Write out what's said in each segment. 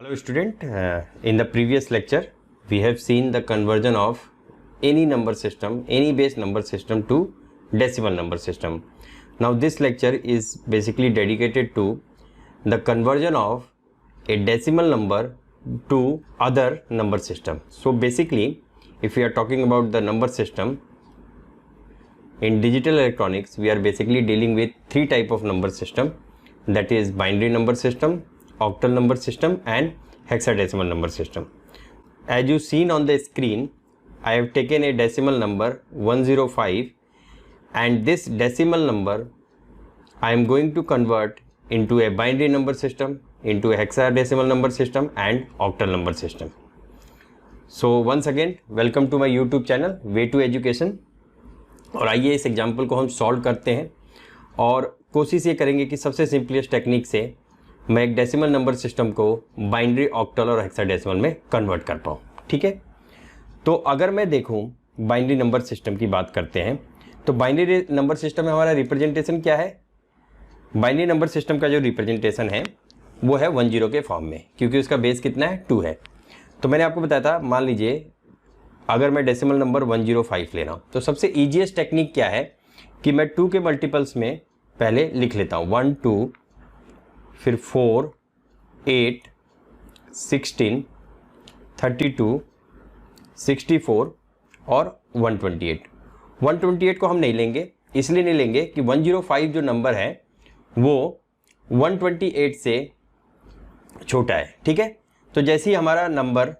Hello student, in the previous lecture we have seen the conversion of any number system, any base number system to decimal number system. Now this lecture is basically dedicated to the conversion of a decimal number to other number system. So basically if we are talking about the number system in digital electronics, we are basically dealing with three type of number system, that is binary number system, octal number system and hexadecimal number system. As you seen on the screen, I have taken a decimal number 105 and this decimal number I am going to convert into a binary number system, into a hexadecimal number system and octal number system. So once again welcome to my YouTube channel Way to Education। और आइए इस example को हम solve करते हैं और कोशिश ये करेंगे कि सबसे सिंपलेस्ट टेक्निक से मैं एक डेसिमल नंबर सिस्टम को बाइनरी, ऑक्टल और हेक्साडेसिमल में कन्वर्ट कर पाऊँ। ठीक है, तो अगर मैं देखूँ बाइनरी नंबर सिस्टम की बात करते हैं तो बाइनरी नंबर सिस्टम में हमारा रिप्रेजेंटेशन क्या है। बाइनरी नंबर सिस्टम का जो रिप्रेजेंटेशन है वो है 10 के फॉर्म में, क्योंकि उसका बेस कितना है 2 है। तो मैंने आपको बताया था, मान लीजिए अगर मैं डेसिमल नंबर 105 ले रहा हूँ तो सबसे ईजीएस्ट टेक्निक क्या है कि मैं 2 के मल्टीपल्स में पहले लिख लेता हूँ 1 2 फिर 4 8 16 32 64 और 128 को हम नहीं लेंगे, इसलिए नहीं लेंगे कि 105 जो नंबर है वो 128 से छोटा है। ठीक है, तो जैसे ही हमारा नंबर,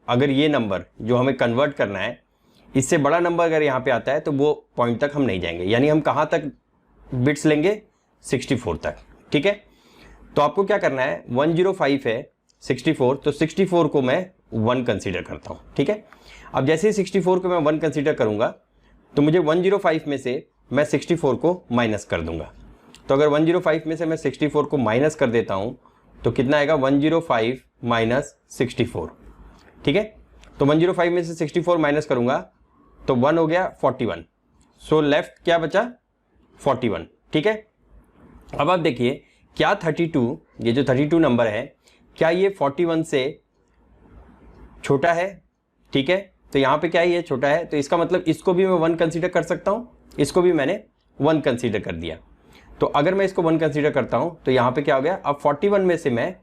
अगर ये नंबर जो हमें कन्वर्ट करना है इससे बड़ा नंबर अगर यहाँ पे आता है तो वो पॉइंट तक हम नहीं जाएंगे, यानी हम कहाँ तक बिट्स लेंगे 64 तक। ठीक है, तो आपको क्या करना है, 105 है 64, तो 64 को मैं 1 कंसीडर करता हूँ। ठीक है, अब जैसे ही 64 को मैं 1 कंसीडर करूँगा तो मुझे 105 में से मैं 64 को माइनस कर दूंगा। तो अगर 105 में से मैं 64 को माइनस कर देता हूँ तो कितना आएगा, 105 माइनस 64। ठीक है, तो 105 में से 64 माइनस करूंगा तो 1 हो गया 41, सो लेफ्ट क्या बचा 41। ठीक है, अब आप देखिए क्या 32, ये जो 32 नंबर है क्या ये 41 से छोटा है। ठीक है, तो यहाँ पे क्या है, ये छोटा है, तो इसका मतलब इसको भी मैं 1 कंसीडर कर सकता हूँ, इसको भी मैंने 1 कंसीडर कर दिया। तो अगर मैं इसको 1 कंसीडर करता हूँ तो यहाँ पे क्या हो गया, अब 41 में से मैं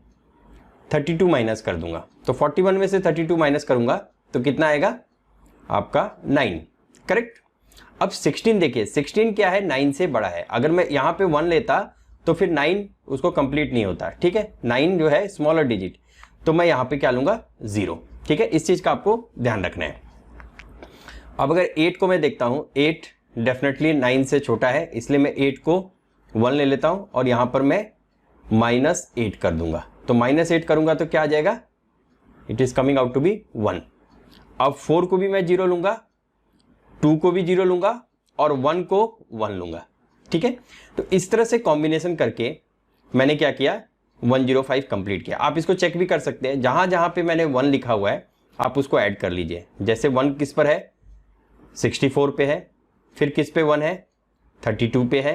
32 माइनस कर दूंगा, तो 41 में से 32 माइनस करूंगा तो कितना आएगा आपका 9। करेक्ट। अब 16 देखिए, 16 क्या है, 9 से बड़ा है। अगर मैं यहाँ पे 1 लेता तो फिर 9 उसको कंप्लीट नहीं होता। ठीक है, 9 जो है स्मॉलर डिजिट, तो मैं यहाँ पे क्या लूंगा 0। ठीक है, इस चीज का आपको ध्यान रखना है। अब अगर 8 को मैं देखता हूँ, 8 डेफिनेटली 9 से छोटा है, इसलिए मैं 8 को 1 ले लेता हूँ और यहाँ पर मैं -8 कर दूंगा। तो -8 करूंगा तो क्या आ जाएगा, it is coming out to be 1। अब 4 को भी मैं 0 लूंगा, 2 को भी 0 लूंगा और 1 को 1 लूंगा। ठीक है, तो इस तरह से कॉम्बिनेशन करके मैंने क्या किया, 105 कंप्लीट किया। आप इसको चेक भी कर सकते हैं, जहां जहां पे मैंने 1 लिखा हुआ है आप उसको ऐड कर लीजिए। जैसे 1 किस पर है, 64 पे है, फिर किस पे 1 है, 32 पे है,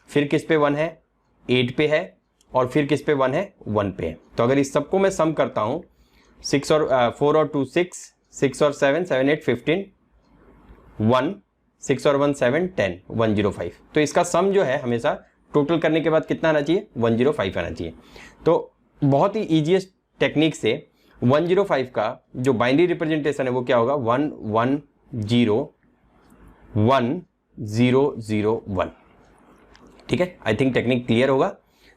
फिर किस पे 1 है, 8 पे है, और फिर किस पे 1 है, 1 पे है। तो अगर इस सबको मैं सम करता हूं, 6 और 4 और 2 6, 6 और 7 7 8 15, 1 6 और 1 7 10, 105। तो इसका सम जो है हमेशा टोटल करने के बाद कितना आना चाहिए, 105 आना चाहिए। तो बहुत ही ईजीएस्ट टेक्निक से 105 का जो बाइनरी रिप्रेजेंटेशन है वो क्या होगा, 1 1 0 1 0 0 1। ठीक है, आई थिंक टेक्निक क्लियर होगा।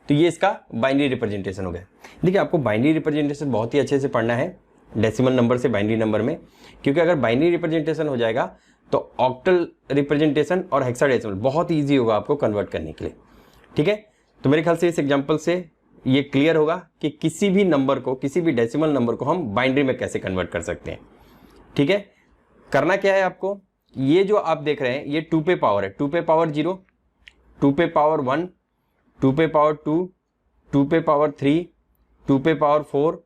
तो ये इसका बाइनरी रिप्रेजेंटेशन हो गया। देखिए आपको बाइनरी रिप्रेजेंटेशन बहुत ही अच्छे से पढ़ना है डेसिमल नंबर से बाइनरी नंबर में, क्योंकि अगर बाइनरी रिप्रेजेंटेशन हो जाएगा तो ऑक्टल रिप्रेजेंटेशन और हेक्साडेसिमल बहुत ईजी होगा आपको कन्वर्ट करने के लिए। ठीक है, तो मेरे ख्याल से इस एग्जाम्पल से ये क्लियर होगा कि किसी भी नंबर को, किसी भी डेसिमल नंबर को हम बाइनरी में कैसे कन्वर्ट कर सकते हैं। ठीक है, करना क्या है आपको, ये जो आप देख रहे हैं ये 2 पे पावर है, 2 पे पावर 0, 2 पे पावर 1, 2 पे पावर 2, 2 पे पावर 3, 2 पे पावर 4,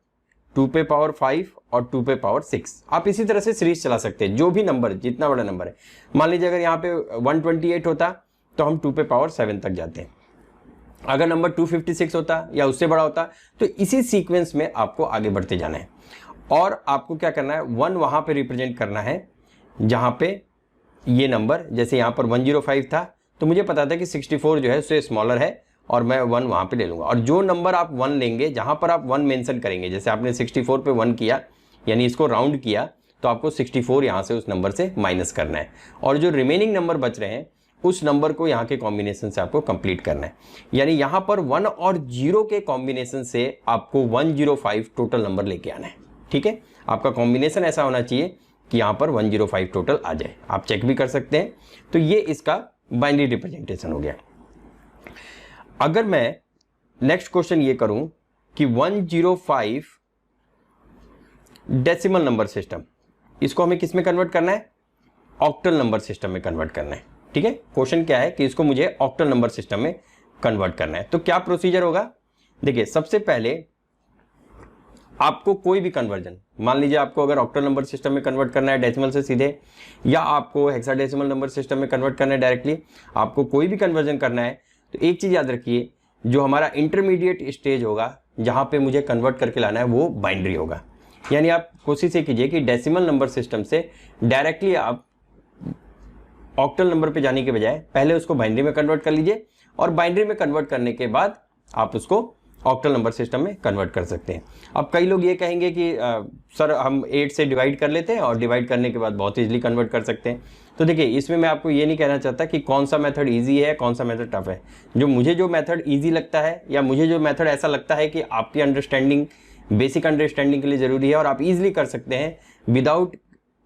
2 पे पावर 5 और 2 पे पावर 6। आप इसी तरह से सीरीज चला सकते हैं, जो भी नंबर, जितना बड़ा नंबर है। मान लीजिए अगर यहाँ पे 128 होता तो हम 2 पे पावर 7 तक जाते हैं। अगर नंबर 256 होता या उससे बड़ा होता तो इसी सीक्वेंस में आपको आगे बढ़ते जाना है और आपको क्या करना है, 1 वहां पे रिप्रेजेंट करना है जहां पे ये नंबर, जैसे यहां पर 105 था तो मुझे पता था कि 64 जो है उससे स्मॉलर है और मैं 1 वहां पे ले लूंगा। और जो नंबर आप 1 लेंगे, जहां पर आप 1 मेंशन करेंगे, जैसे आपने 64 पे 1 किया यानी इसको राउंड किया तो आपको 64 यहां से उस नंबर से माइनस करना है और जो रिमेनिंग नंबर बच रहे हैं उस नंबर को यहाँ के कॉम्बिनेशन से आपको कंप्लीट करना है। यानी यहाँ पर 1 और 0 के कॉम्बिनेशन से आपको 105 टोटल नंबर लेके आना है। ठीक है, आपका कॉम्बिनेशन ऐसा होना चाहिए कि यहाँ पर 105 टोटल आ जाए। आप चेक भी कर सकते हैं। तो ये इसका बाइनरी रिप्रेजेंटेशन हो गया। अगर मैं नेक्स्ट क्वेश्चन ये करूं कि 105 डेसिमल नंबर सिस्टम, इसको हमें किस में कन्वर्ट करना है, ऑक्टल नंबर सिस्टम में कन्वर्ट करना है। ठीक है, क्वेश्चन क्या है कि इसको मुझे ऑक्टल नंबर सिस्टम में कन्वर्ट करना है। तो क्या प्रोसीजर होगा, देखिए सबसे पहले आपको कोई भी कन्वर्जन, मान लीजिए आपको अगर ऑक्टल नंबर सिस्टम में कन्वर्ट करना है डेसिमल से सीधे, या आपको हेक्साडेसिमल नंबर सिस्टम में कन्वर्ट करना है डायरेक्टली, आपको कोई भी कन्वर्जन करना है तो एक चीज याद रखिए, जो हमारा इंटरमीडिएट स्टेज होगा जहां पे मुझे कन्वर्ट करके लाना है वो बाइनरी होगा। यानी आप कोशिश ये कीजिए कि डेसिमल नंबर सिस्टम से डायरेक्टली आप ऑक्टल नंबर पे जाने के बजाय पहले उसको बाइनरी में कन्वर्ट कर लीजिए और बाइनरी में कन्वर्ट करने के बाद आप उसको ऑक्टल नंबर सिस्टम में कन्वर्ट कर सकते हैं। अब कई लोग ये कहेंगे कि सर हम 8 से डिवाइड कर लेते हैं और डिवाइड करने के बाद बहुत ईजिली कन्वर्ट कर सकते हैं। तो देखिए इसमें मैं आपको ये नहीं कहना चाहता कि कौन सा मेथड ईजी है कौन सा मेथड टफ है। जो मेथड ईजी लगता है या मुझे जो मेथड ऐसा लगता है कि आपकी अंडरस्टैंडिंग, बेसिक अंडरस्टैंडिंग के लिए ज़रूरी है और आप ईजिली कर सकते हैं विदाउट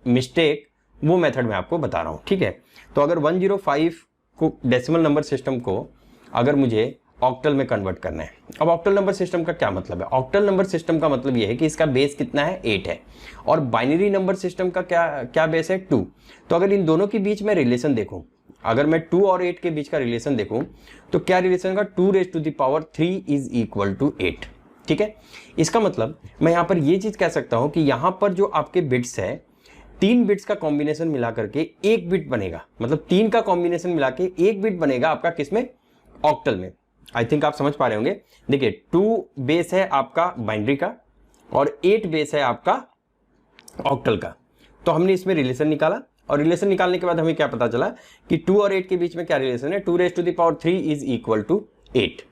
मिस्टेक, वो मेथड मैं आपको बता रहा हूँ। ठीक है, तो अगर 105 को डेसिमल नंबर सिस्टम को अगर मुझे ऑक्टल में कन्वर्ट करना है, अब ऑक्टल नंबर सिस्टम का क्या मतलब है, ऑक्टल नंबर सिस्टम का मतलब यह है कि इसका बेस कितना है, 8 है, और बाइनरी नंबर सिस्टम का क्या बेस है, 2। तो अगर इन दोनों के बीच में रिलेशन देखूं, अगर मैं 2 और 8 के बीच का रिलेशन देखूं तो क्या रिलेशन का 2⁻³ इज इक्वल टू 8। ठीक है, इसका मतलब मैं यहां पर यह चीज कह सकता हूं कि यहां पर जो आपके बिट्स है, 3 बिट्स का कॉम्बिनेशन मिला करके 1 बिट बनेगा, मतलब 3 का कॉम्बिनेशन मिला के 1 बिट बनेगा आपका किसमें, ऑक्टल में। आई थिंक आप समझ पा रहे होंगे। देखिए 2 बेस है आपका बाइनरी का और 8 बेस है आपका ऑक्टल का। तो हमने इसमें रिलेशन निकाला और रिलेशन निकालने के बाद हमें क्या पता चला कि 2 और 8 के बीच में क्या रिलेशन है, 2⁻³ इज इक्वल टू 8।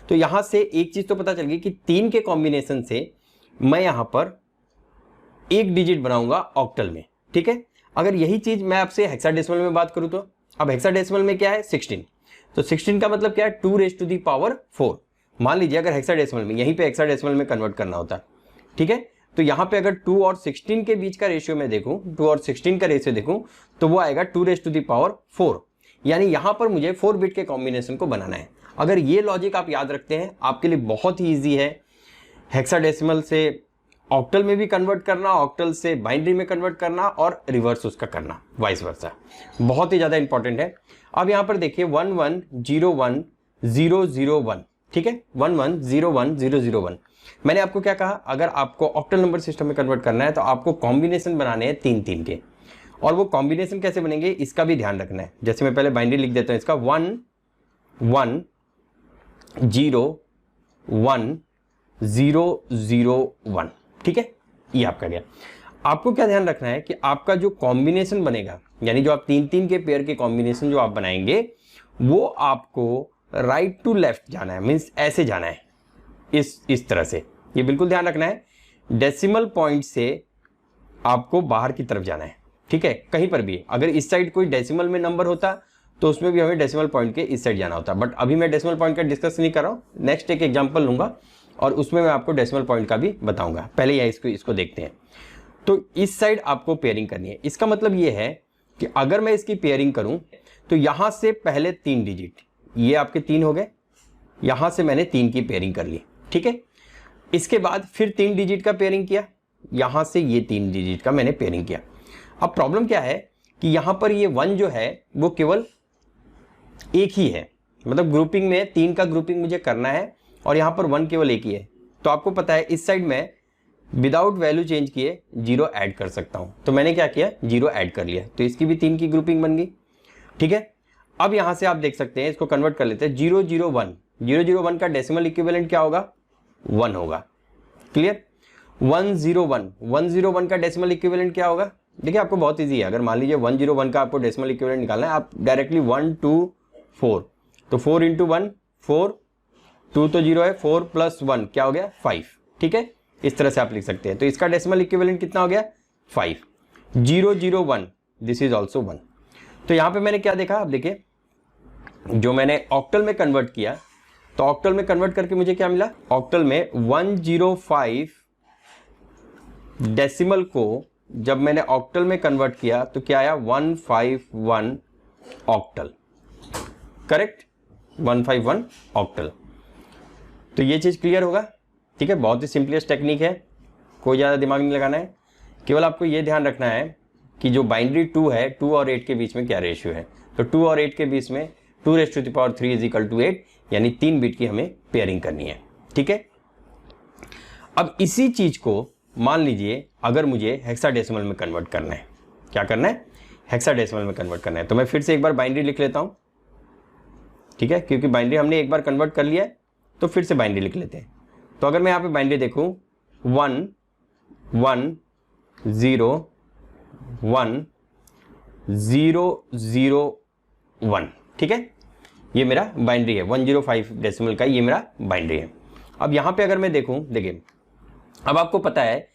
तो यहां से एक चीज तो पता चल गई कि 3 के कॉम्बिनेशन से मैं यहां पर 1 डिजिट बनाऊंगा ऑक्टल में। ठीक है, अगर यही चीज मैं आपसे हेक्साडेसिमल में बात करूं तो अब हेक्साडेसिमल में क्या है, 16। तो 16 का मतलब क्या है, 2⁴ मान लीजिए अगर हेक्साडेसिमल में, यहीं पे हेक्साडेसिमल में कन्वर्ट करना होता। ठीक है, तो यहां पे अगर 2 और 16 के बीच का रेशियो में देखूं, 2 और 16 का रेशियो देखूं तो वो आएगा 2⁴। यानी यहां पर मुझे 4 बिट के कॉम्बिनेशन को बनाना है। अगर ये लॉजिक आप याद रखते हैं आपके लिए बहुत ही ईजी है हेक्साडेसिमल से ऑक्टल में भी कन्वर्ट करना, ऑक्टल से बाइनरी में कन्वर्ट करना और रिवर्स उसका करना, वाइस वर्सा। बहुत ही ज्यादा इंपॉर्टेंट है। अब यहां पर देखिए 11010001, ठीक है, 11010001। मैंने आपको क्या कहा, अगर आपको ऑक्टल नंबर सिस्टम में कन्वर्ट करना है तो आपको कॉम्बिनेशन बनाने हैं 3 के, और वो कॉम्बिनेशन कैसे बनेंगे इसका भी ध्यान रखना है। जैसे मैं पहले बाइनरी लिख देता हूं इसका 11010001। ठीक है, ये आपका गया। आपको क्या ध्यान रखना है कि आपका जो कॉम्बिनेशन बनेगा, यानी जो आप 3 के पेयर के कॉम्बिनेशन जो आप बनाएंगे वो आपको राइट टू लेफ्ट जाना है, मींस ऐसे जाना है, इस तरह से। ये बिल्कुल ध्यान रखना है, डेसिमल पॉइंट से आपको बाहर की तरफ जाना है। ठीक है, कहीं पर भी अगर इस साइड कोई डेसिमल में नंबर होता तो उसमें भी हमें डेसिमल पॉइंट के इस साइड जाना होता, बट अभी मैं डेसिमल पॉइंट का डिस्कस नहीं कर रहा हूं। नेक्स्ट एक एग्जांपल लूंगा और उसमें मैं आपको डेसिमल पॉइंट का भी बताऊंगा। पहले यह इसको देखते हैं। तो इस साइड आपको पेयरिंग करनी है। इसका मतलब यह है कि अगर मैं इसकी पेयरिंग करूं तो यहां से पहले 3 डिजिट, ये आपके 3 हो गए, यहां से मैंने 3 की पेयरिंग कर ली। ठीक है, इसके बाद फिर 3 डिजिट का पेयरिंग किया, यहां से ये 3 डिजिट का मैंने पेयरिंग किया। अब प्रॉब्लम क्या है कि यहां पर ये 1 जो है वो केवल एक ही है, मतलब ग्रुपिंग में 3 का ग्रुपिंग मुझे करना है और यहां पर 1 केवल एक ही है। तो आपको पता है इस साइड में विदाउट वैल्यू चेंज किए 0 ऐड कर सकता हूं, तो मैंने क्या किया, 0 ऐड कर लिया, तो इसकी भी 3 की ग्रुपिंग बन गई। ठीक है, अब यहां से आप देख सकते हैं, इसको कन्वर्ट कर लेते हैं 001, 001 का डेसिमल इक्विवेलेंट क्या होगा? 1 होगा। क्लियर? 101 का डेसिमल इक्विवेलेंट क्या होगा? देखिए आपको बहुत इजी है, अगर मान लीजिए 101 का आपको डेसिमल इक्विवेलेंट निकालना है, आप डायरेक्टली 1 2 4, तो 4 इंटू 1 4, 2 तो 0 है, 4 प्लस 1 क्या हो गया? 5। ठीक है, इस तरह से आप लिख सकते हैं। तो इसका डेसिमल इक्विवेलेंट कितना हो गया? 5। 001 दिस इज ऑल्सो 1। तो यहां पे मैंने क्या देखा, आप देखिए जो मैंने ऑक्टल में कन्वर्ट किया, तो ऑक्टल में कन्वर्ट करके मुझे क्या मिला? ऑक्टल में 105 डेसिमल को जब मैंने ऑक्टल में कन्वर्ट किया तो क्या आया? 151 ऑक्टल। Correct, 151 octal. तो ये चीज क्लियर होगा। ठीक है, बहुत ही सिंपलेस्ट टेक्निक है, कोई ज़्यादा दिमाग नहीं लगाना है, केवल आपको ये ध्यान रखना है कि जो बाइनरी 2 है, 2 और 8 के बीच में क्या रेशियो है। तो 2 और 8 के बीच में 2⁻³ इज इक्वल टू 8, यानी 3 बिट की हमें पेयरिंग करनी है। ठीक है, अब इसी चीज को मान लीजिए अगर मुझे हेक्साडेसिमल में कन्वर्ट करना है, क्या करना है? हेक्साडेसिमल में कन्वर्ट करना है। तो मैं फिर से एक बार बाइनरी लिख लेता हूं। ठीक है, क्योंकि बाइनरी हमने एक बार कन्वर्ट कर लिया है, तो फिर से बाइनरी लिख लेते हैं। तो अगर मैं यहाँ पे बाइनरी देखूं 1 1 0 1 0 0 1, ठीक है, ये मेरा बाइनरी है। 105 डेसिमल का ये मेरा बाइनरी है। अब यहाँ पे अगर मैं देखूं, देखिए अब आपको पता है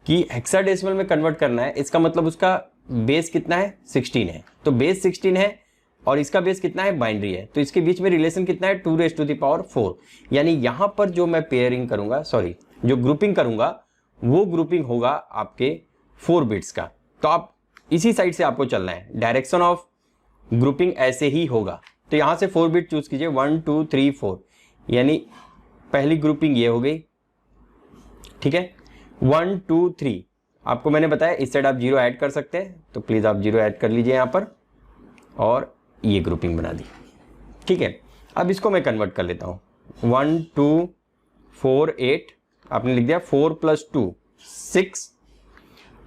कि हेक्साडेसिमल में कन्वर्ट करना है, इसका मतलब उसका बेस कितना है? 16 है। तो बेस 16 है और इसका बेस कितना है? बाइनरी है। तो इसके बीच में रिलेशन कितना है? 2⁴, यानी यहां पर जो मैं पेयरिंग करूंगा, सॉरी जो ग्रुपिंग करूंगा, वो ग्रुपिंग होगा आपके 4 बिट्स का। तो आप इसी साइड से आपको चलना है, डायरेक्शन ऑफ ग्रुपिंग ऐसे ही होगा। तो यहां से 4 बिट चूज कीजिए, 1 2 3 4, यानी पहली ग्रुपिंग ये हो गई। ठीक है, 1 2 3 आपको मैंने बताया इस साइड आप 0 ऐड कर सकते हैं, तो प्लीज आप 0 ऐड कर लीजिए यहां पर, और ये ग्रुपिंग बना दी। ठीक है, अब इसको मैं कन्वर्ट कर लेता हूं। 1 2 4 8 आपने लिख दिया, 4 + 2 6,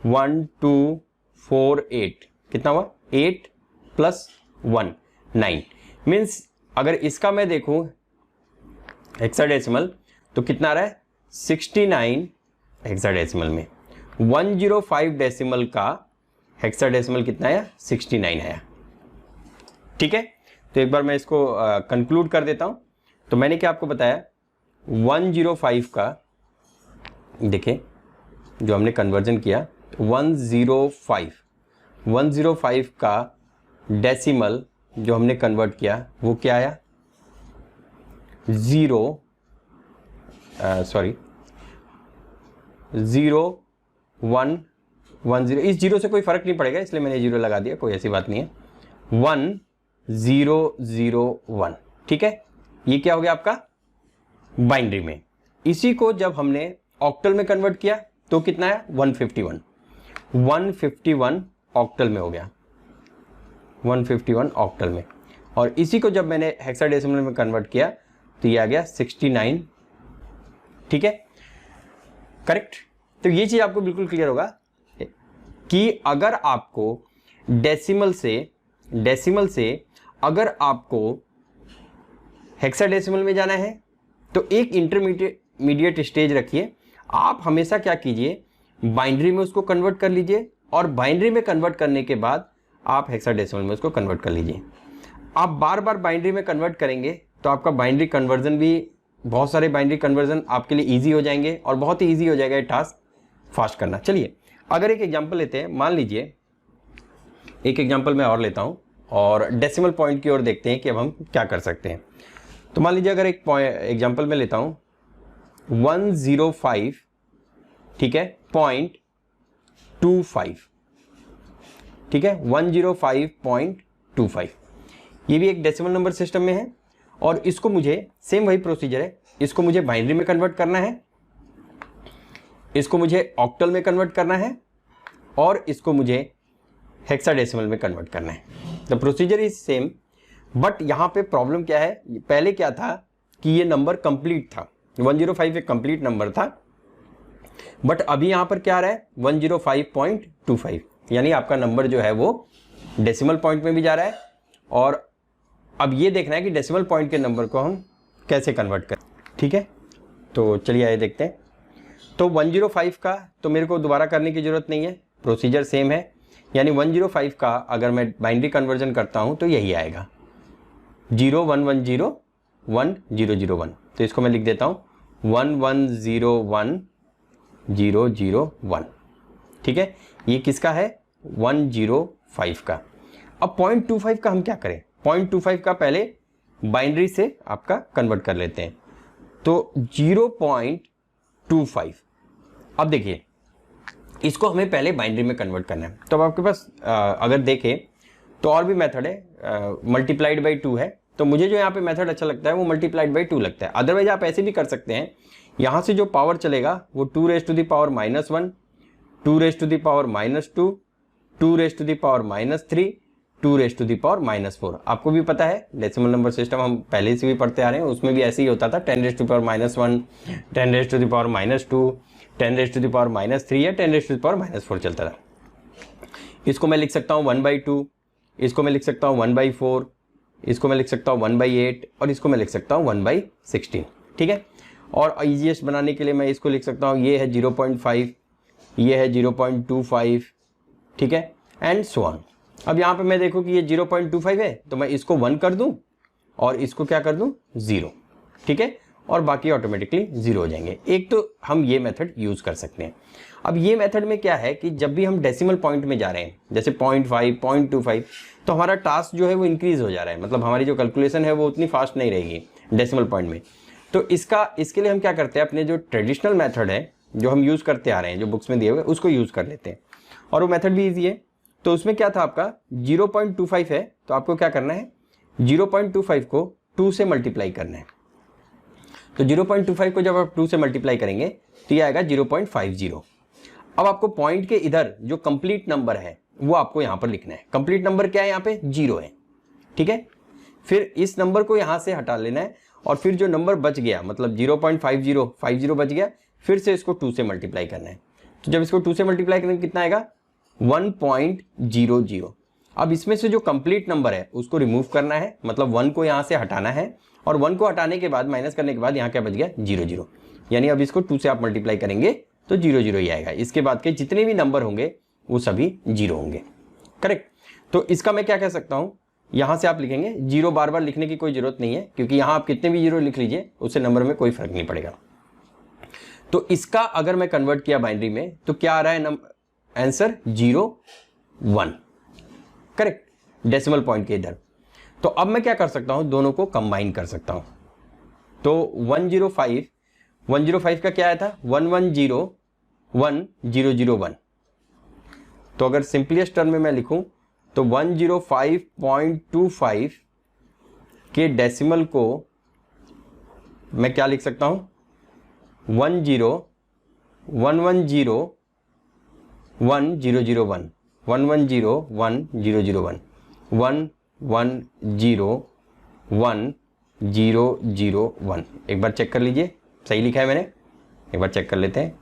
1 2 4 8 कितना हुआ? 8 + 1 9। मीन्स अगर इसका मैं देखूं हेक्साडेसिमल तो कितना आ रहा है? 69 हेक्साडेसिमल में। 105 डेसिमल का हेक्साडेसिमल कितना आया? 69 आया। ठीक है, तो एक बार मैं इसको कंक्लूड कर देता हूं। तो मैंने क्या आपको बताया, 105 का, देखिए जो हमने कन्वर्जन किया, 105 का डेसिमल जो हमने कन्वर्ट किया वो क्या आया? 0 1 0। इस 0 से कोई फर्क नहीं पड़ेगा, इसलिए मैंने 0 लगा दिया, कोई ऐसी बात नहीं है। 1 0 0 1, ठीक है, ये क्या हो गया आपका? बाइनरी में। इसी को जब हमने ऑक्टल में कन्वर्ट किया तो कितना है? 151 ऑक्टल में हो गया, 151 ऑक्टल में। और इसी को जब मैंने हेक्साडेसिमल में कन्वर्ट किया तो ये आ गया 69। ठीक है, करेक्ट। तो ये चीज आपको बिल्कुल क्लियर होगा कि अगर आपको डेसिमल से अगर आपको हेक्साडेसिमल में जाना है तो एक इंटरमीडिएट स्टेज रखिए। आप हमेशा क्या कीजिए, बाइनरी में उसको कन्वर्ट कर लीजिए, और बाइनरी में कन्वर्ट करने के बाद आप हेक्साडेसिमल में उसको कन्वर्ट कर लीजिए। आप बार बार बाइनरी में कन्वर्ट करेंगे तो आपका बाइनरी कन्वर्जन भी, बहुत सारे बाइनरी कन्वर्जन आपके लिए ईजी हो जाएंगे, और बहुत ही ईजी हो जाएगा ये टास्क फास्ट करना। चलिए अगर एक एग्जाम्पल लेते हैं, मान लीजिए एक एग्जाम्पल मैं और लेता हूँ, और डेसिमल पॉइंट की ओर देखते हैं कि अब हम क्या कर सकते हैं। तो मान लीजिए अगर एक एग्जाम्पल में लेता हूँ 105, ठीक है, .25, ठीक है, 105.25, ये भी एक डेसिमल नंबर सिस्टम में है, और इसको मुझे सेम वही प्रोसीजर है, इसको मुझे बाइनरी में कन्वर्ट करना है, इसको मुझे ऑक्टल में कन्वर्ट करना है, और इसको मुझे हेक्साडेसिमल में कन्वर्ट करना है। The procedure is same, but यहाँ पे प्रॉब्लम क्या है, पहले क्या था कि ये नंबर कंप्लीट था, 105 एक कंप्लीट नंबर था, बट अभी यहाँ पर क्या आ रहा है 105.25, यानी आपका नंबर जो है वो डेसिमल पॉइंट में भी जा रहा है। और अब ये देखना है कि डेसिमल पॉइंट के नंबर को हम कैसे कन्वर्ट करें, ठीक है। तो चलिए आइए देखते हैं। तो 105 का तो मेरे को दोबारा करने की ज़रूरत नहीं है, प्रोसीजर सेम है। यानी 105 का अगर मैं बाइनरी कन्वर्जन करता हूँ तो यही आएगा 01101001। तो इसको मैं लिख देता हूँ 1101,001, ठीक है। ये किसका है? 105 का। अब 0.25 का हम क्या करें? 0.25 का पहले बाइनरी से आपका कन्वर्ट कर लेते हैं। तो 0.25, अब देखिए इसको हमें पहले बाइनरी में कन्वर्ट करना है। तो अब आपके पास अगर देखें तो और भी मेथड है, मल्टीप्लाइड बाई 2 है। तो मुझे जो यहाँ पे मेथड अच्छा लगता है वो मल्टीप्लाइड बाई 2 लगता है। अदरवाइज आप ऐसे भी कर सकते हैं, यहाँ से जो पावर चलेगा वो 2 raised to the power -1, 2 raised to the power -2, 2 raised to the power -3, 2 raised to the power -4। आपको भी पता है डेसिमल नंबर सिस्टम हम पहले से भी पढ़ते आ रहे हैं, उसमें भी ऐसे ही होता था 10 raised to the power -1, 10 raised to the power -2, 10 raised to the power -3 या 10 raised to the power -4 चलता था। इसको मैं लिख सकता हूँ 1/2, इसको मैं लिख सकता हूँ 1/4, इसको मैं लिख सकता हूँ 1/8 और इसको मैं लिख सकता हूँ 1/16, ठीक है। और ईजीएस्ट बनाने के लिए मैं इसको लिख सकता हूँ, ये है 0.5, ये है 0.25, ठीक है, एंड सो ऑन। अब यहाँ पे मैं देखूँ कि ये 0.25 है तो मैं इसको 1 कर दूँ और इसको क्या कर दूँ 0, ठीक है, और बाकी ऑटोमेटिकली 0 हो जाएंगे। एक तो हम ये मेथड यूज़ कर सकते हैं। अब ये मेथड में क्या है कि जब भी हम डेसिमल पॉइंट में जा रहे हैं, जैसे 0.5, 0.25, तो हमारा टास्क जो है वो इंक्रीज हो जा रहा है, मतलब हमारी जो कैलकुलेशन है वो उतनी फास्ट नहीं रहेगी डेसिमल पॉइंट में। तो इसके लिए हम क्या करते हैं, अपने जो ट्रेडिशनल मेथड है जो हम यूज़ करते आ रहे हैं, जो बुक्स में दिए हुए, उसको यूज़ कर लेते हैं। और वो मेथड भी ईजी है। तो उसमें क्या था आपका 0.25 है, तो आपको क्या करना है 0.25 को 2 से मल्टीप्लाई करना है। तो 0.25 को जब आप 2 से मल्टीप्लाई करेंगे तो ये आएगा 0.50। अब आपको पॉइंट के इधर जो कंप्लीट नंबर है वो आपको यहाँ पर लिखना है। कंप्लीट नंबर क्या है? यहाँ पे 0 है, ठीक है। फिर इस नंबर को यहाँ से हटा लेना है और फिर जो नंबर बच गया, मतलब 0.50 बच गया, फिर से इसको 2 से मल्टीप्लाई करना है। तो जब इसको 2 से मल्टीप्लाई करेंगे कितना आएगा 1.00। अब इसमें से जो कंप्लीट नंबर है उसको रिमूव करना है, मतलब 1 को यहाँ से हटाना है, और 1 को हटाने के बाद माइनस करने के बाद यहाँ क्या बच गया 00। यानी अब इसको 2 से आप मल्टीप्लाई करेंगे तो 00 ही आएगा। इसके बाद के जितने भी नंबर होंगे वो सभी 0 होंगे, करेक्ट। तो इसका मैं क्या कह सकता हूँ, यहाँ से आप लिखेंगे 0, बार बार लिखने की कोई जरूरत नहीं है, क्योंकि यहाँ आप कितने भी 0 लिख लीजिए उससे नंबर में कोई फर्क नहीं पड़ेगा। तो इसका अगर मैं कन्वर्ट किया बाइनरी में तो क्या आ रहा है आंसर 01, करेक्ट, डेसिमल पॉइंट के इधर। तो अब मैं क्या कर सकता हूं, दोनों को कंबाइन कर सकता हूं। तो 105 का क्या आया था 1101001। तो अगर सिंपलेस्ट टर्म में मैं लिखूं तो 105.25 के डेसिमल को मैं क्या लिख सकता हूं 1101001 110101001 1101001। एक बार चेक कर लीजिए सही लिखा है मैंने, एक बार चेक कर लेते हैं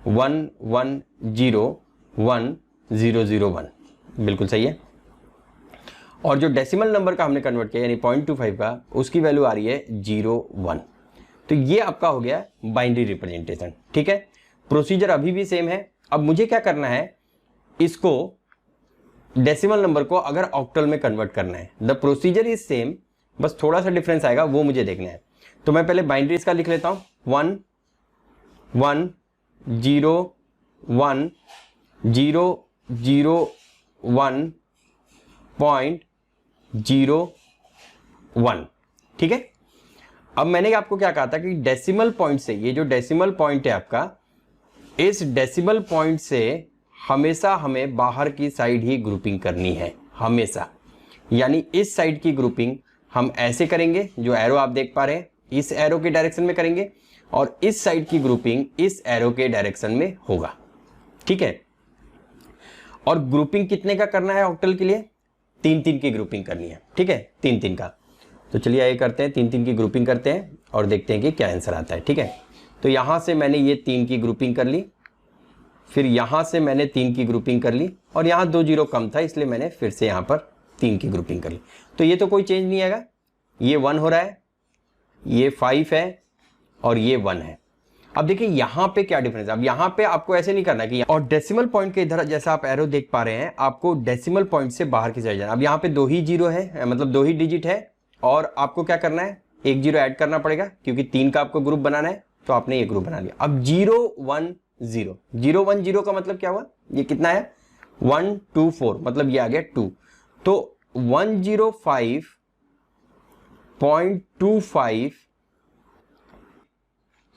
1101001, बिल्कुल सही है। और जो डेसिमल नंबर का हमने कन्वर्ट किया यानी 0.25 का, उसकी वैल्यू आ रही है 01। तो ये आपका हो गया बाइनरी रिप्रेजेंटेशन, ठीक है। प्रोसीजर अभी भी सेम है। अब मुझे क्या करना है, इसको डेसिमल नंबर को अगर ऑक्टल में कन्वर्ट करना है, द प्रोसीजर इज सेम, बस थोड़ा सा डिफरेंस आएगा वो मुझे देखना है। तो मैं पहले बाइनरी इसका लिख लेता हूं 1101001.01, ठीक है। अब मैंने आपको क्या कहा था कि डेसिमल पॉइंट से, ये जो डेसिमल पॉइंट है आपका, इस डेसिमल पॉइंट से हमेशा हमें बाहर की साइड ही ग्रुपिंग करनी है, हमेशा। यानी इस साइड की ग्रुपिंग हम ऐसे करेंगे, जो एरो आप देख पा रहे हैं इस एरो के डायरेक्शन में करेंगे, और इस साइड की ग्रुपिंग इस एरो के डायरेक्शन में होगा, ठीक है। और ग्रुपिंग कितने का करना है ऑक्टल के लिए? 3-3 की ग्रुपिंग करनी है, ठीक है, 3-3 का। तो चलिए ये करते हैं, 3-3 की ग्रुपिंग करते हैं और देखते हैं कि क्या आंसर आता है, ठीक है। तो यहां से मैंने ये 3 की ग्रुपिंग कर ली, फिर यहां से मैंने 3 की ग्रुपिंग कर ली, और यहां 2 0 कम था इसलिए मैंने फिर से यहां पर 3 की ग्रुपिंग कर ली। तो ये तो कोई चेंज नहीं आएगा, ये 1 हो रहा है, ये 5 है और ये 1 है। अब देखिए यहाँ पे क्या डिफरेंस है। अब यहाँ पे आपको ऐसे नहीं करना कि, और डेसिमल पॉइंट के इधर जैसा आप एरो देख पा रहे हैं, आपको डेसिमल पॉइंट से बाहर की साइड जाना। अब यहाँ पे 2 ही जीरो है, मतलब 2 ही डिजिट है, और आपको क्या करना है, एक जीरो ऐड करना पड़ेगा क्योंकि 3 का आपको ग्रुप बनाना है, तो आपने ये ग्रुप बना लिया। अब 0 1 0, 0 1 0 का मतलब क्या हुआ, ये कितना है 1 2 4, मतलब ये आ गया 2। तो 105.25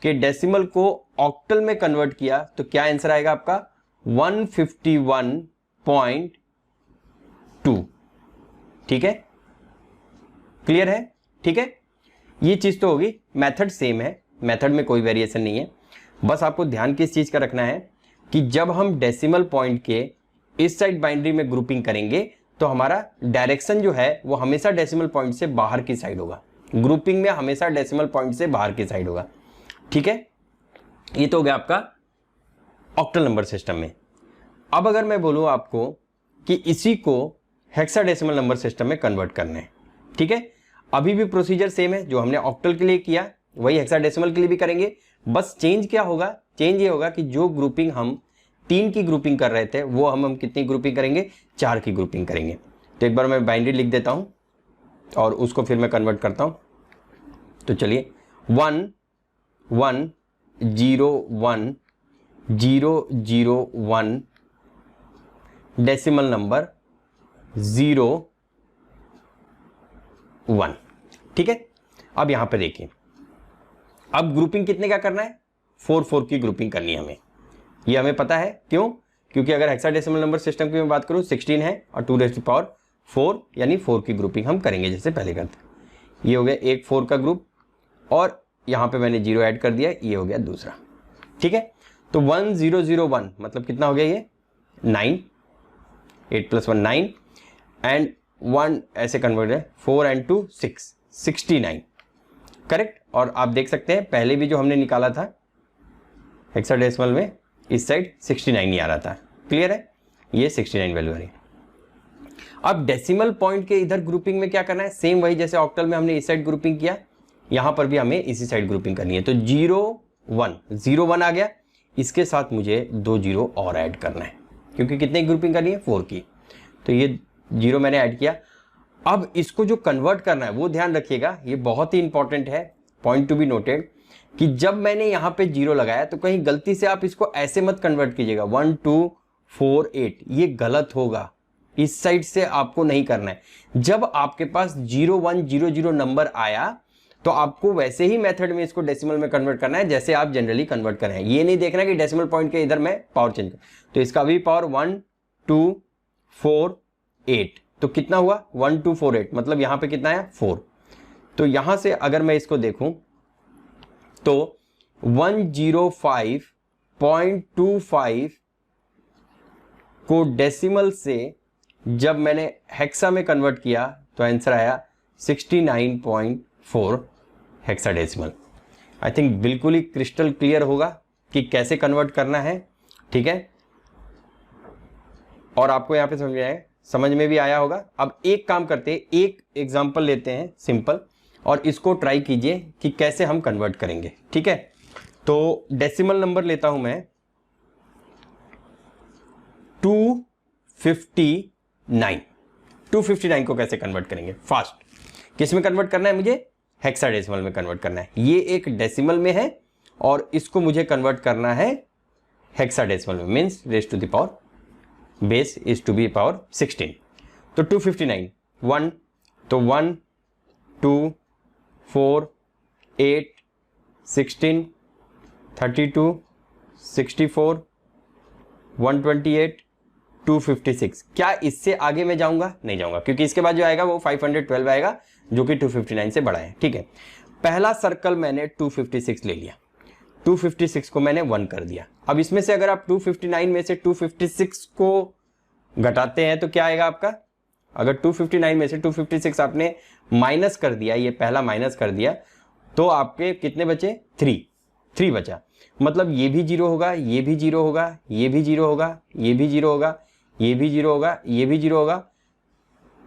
के डेसिमल को ऑक्टल में कन्वर्ट किया तो क्या आंसर आएगा आपका 151.2। ठीक है, क्लियर है, ठीक है। ये चीज तो होगी, मेथड सेम है, मेथड में कोई वेरिएशन नहीं है। बस आपको ध्यान किस चीज का रखना है कि जब हम डेसिमल पॉइंट के इस साइड बाइनरी में ग्रुपिंग करेंगे तो हमारा डायरेक्शन जो है वो हमेशा डेसिमल पॉइंट से बाहर की साइड होगा। ग्रुपिंग में हमेशा डेसिमल पॉइंट से बाहर की साइड होगा। ठीक है, ये तो हो गया आपका ऑक्टल नंबर सिस्टम में। अब अगर मैं बोलूं आपको कि इसी को हेक्साडेसिमल नंबर सिस्टम में कन्वर्ट करना है, ठीक है, अभी भी प्रोसीजर सेम है जो हमने ऑक्टल के लिए किया, वही हेक्साडेसिमल के लिए भी करेंगे। बस चेंज क्या होगा, चेंज ये होगा कि जो ग्रुपिंग हम 3 की ग्रुपिंग कर रहे थे वो हम कितनी ग्रुपिंग करेंगे, 4 की ग्रुपिंग करेंगे। तो एक बार मैं बाइनरी लिख देता हूं और उसको फिर मैं कन्वर्ट करता हूं। तो चलिए 1 1 0 1 0 0 1 डेसिमल नंबर 0 1। ठीक है, अब यहां पे देखिए, अब ग्रुपिंग कितने का करना है, 4 4 की ग्रुपिंग करनी है हमें। ये हमें पता है, क्यों, क्योंकि अगर हेक्साडेसिमल नंबर सिस्टम की मैं बात करूं 16 है और 2⁴ यानी 4 की ग्रुपिंग हम करेंगे जैसे पहले करते। ये हो गया एक 4 का ग्रुप और यहां पे मैंने 0 ऐड कर दिया, ये हो गया दूसरा। ठीक है, तो 1 0 0 1 मतलब कितना हो गया, ये 9, 8 + 1 9 एंड 1 ऐसे कन्वर्ट है, 4 and 2 6, 69 करेक्ट। और आप देख सकते हैं पहले भी जो हमने निकाला था हेक्साडेसिमल में इस साइड 69 नहीं आ रहा था। क्लियर है, ये 69 वैल्यू आ रही है। अब डेसिमल पॉइंट के इधर ग्रुपिंग में क्या करना है, सेम वही जैसे ऑक्टल में हमने इस साइड ग्रुपिंग किया, यहां पर भी हमें इसी साइड ग्रुपिंग करनी है। तो 0 1 आ गया, इसके साथ मुझे 2 0 और ऐड करना है क्योंकि कितने ग्रुपिंग करनी है, 4 की। तो ये 0 मैंने ऐड किया। अब इसको जो कन्वर्ट करना है वो ध्यान रखिएगा, ये बहुत ही इंपॉर्टेंट है, पॉइंट टू बी नोटेड, कि जब मैंने यहां पे 0 लगाया तो कहीं गलती से आप इसको ऐसे मत कन्वर्ट कीजिएगा 1 2 4 8, ये गलत होगा, इस साइड से आपको नहीं करना है। जब आपके पास 0 1 0 0 नंबर आया तो आपको वैसे ही मेथड में इसको डेसिमल में कन्वर्ट करना है जैसे आप जनरली कन्वर्ट करें। ये नहीं देखना कि डेसिमल पॉइंट के इधर मैं पावर चेंज कर, तो इसका भी पावर 1 2 4 8, तो कितना हुआ 1 2 4 8, मतलब यहां पे कितना है 4। तो यहां से अगर मैं इसको देखूं तो 105.25 को डेसिमल से जब मैंने हेक्सा में कन्वर्ट किया तो आंसर आया 69.4 हेक्साडेसिमल। आई थिंक बिल्कुल ही क्रिस्टल क्लियर होगा कि कैसे कन्वर्ट करना है। ठीक है, और आपको यहां पे समझ में भी आया होगा। अब एक काम करते हैं, एक एग्जांपल लेते हैं सिंपल, और इसको ट्राई कीजिए कि कैसे हम कन्वर्ट करेंगे। ठीक है, तो डेसिमल नंबर लेता हूं मैं 259। 259 को कैसे कन्वर्ट करेंगे, फास्ट, किस में कन्वर्ट करना है मुझे, हेक्साडेसिमल में कन्वर्ट करना है। ये एक डेसिमल में है और इसको मुझे कन्वर्ट करना है हेक्साडेसिमल में, means raise to the power base is to be power 16। तो 259 1, तो 1 2 4 8 16 32 64 128 256। क्या इससे आगे मैं जाऊंगा, नहीं जाऊंगा, क्योंकि इसके बाद जो आएगा वो 512 आएगा जो कि 259 से बड़ा है। ठीक है, पहला सर्कल मैंने 256 ले लिया, 256 को मैंने 1 कर दिया। अब इसमें से अगर आप 259 में से 256 को घटाते हैं तो क्या आएगा आपका, अगर 259 में से 256 आपने माइनस कर दिया, ये पहला माइनस कर दिया, तो आपके कितने बचे, 3 बचा। मतलब ये भी 0 होगा, ये भी 0 होगा, ये भी 0 होगा, ये भी 0 होगा, ये भी 0 होगा, ये भी 0 होगा,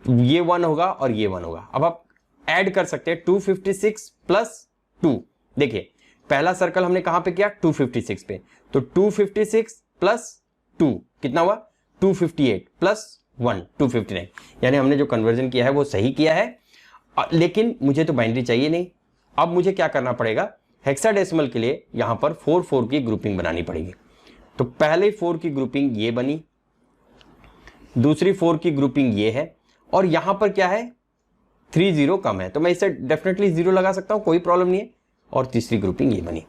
ये 1 होगा और ये 1 होगा। अब आप ऐड कर सकते हैं 256 प्लस 2। देखिए पहला सर्कल हमने कहां पे किया, 256 पे, तो 256 प्लस 2 कितना हुआ, 258 प्लस 1 259। यानी हमने जो कन्वर्जन किया है वो सही किया है, लेकिन मुझे तो बाइनरी चाहिए नहीं। अब मुझे क्या करना पड़ेगा, हेक्साडेसिमल के लिए यहां पर 4 की ग्रुपिंग बनानी पड़ेगी। तो पहले 4 की ग्रुपिंग ये बनी, दूसरी 4 की ग्रुपिंग ये है, और यहां पर क्या है 30 कम है, तो मैं इसे डेफिनेटली 0 लगा सकता हूं, कोई प्रॉब्लम नहीं है। और तीसरी ग्रुपिंग ये बनी,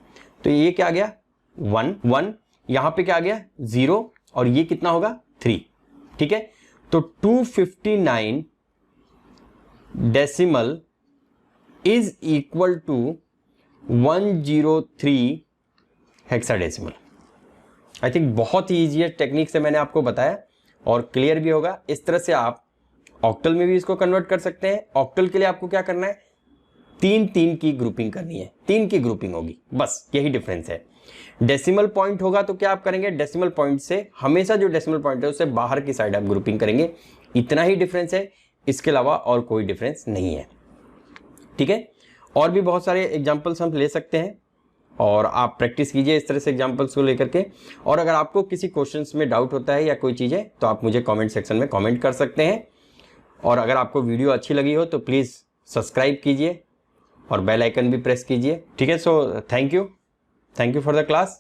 तो ये क्या आ गया 1 1, यहां पे क्या आ गया 0, और ये कितना होगा 3। ठीक है, तो 259 decimal is equal to 103 hexadecimal. I think बहुत ही ईजी टेक्निक से मैंने आपको बताया और क्लियर भी होगा। इस तरह से आप ऑक्टल में भी इसको कन्वर्ट कर सकते हैं। ऑक्टल के लिए आपको क्या करना है, 3 की ग्रुपिंग करनी है, 3 की ग्रुपिंग होगी, बस यही डिफरेंस है। डेसिमल पॉइंट होगा तो क्या आप करेंगे, डेसिमल पॉइंट से हमेशा जो डेसिमल पॉइंट है उससे बाहर की साइड आप ग्रुपिंग करेंगे। इतना ही डिफरेंस है, इसके अलावा और कोई डिफरेंस नहीं है। ठीक है, और भी बहुत सारे एग्जाम्पल्स हम ले सकते हैं और आप प्रैक्टिस कीजिए इस तरह से एग्जाम्पल्स को लेकर के। और अगर आपको किसी क्वेश्चंस में डाउट होता है या कोई चीज़ है तो आप मुझे कमेंट सेक्शन में कमेंट कर सकते हैं। और अगर आपको वीडियो अच्छी लगी हो तो प्लीज़ सब्सक्राइब कीजिए और बेल आइकन भी प्रेस कीजिए। ठीक है, so thank you for the class.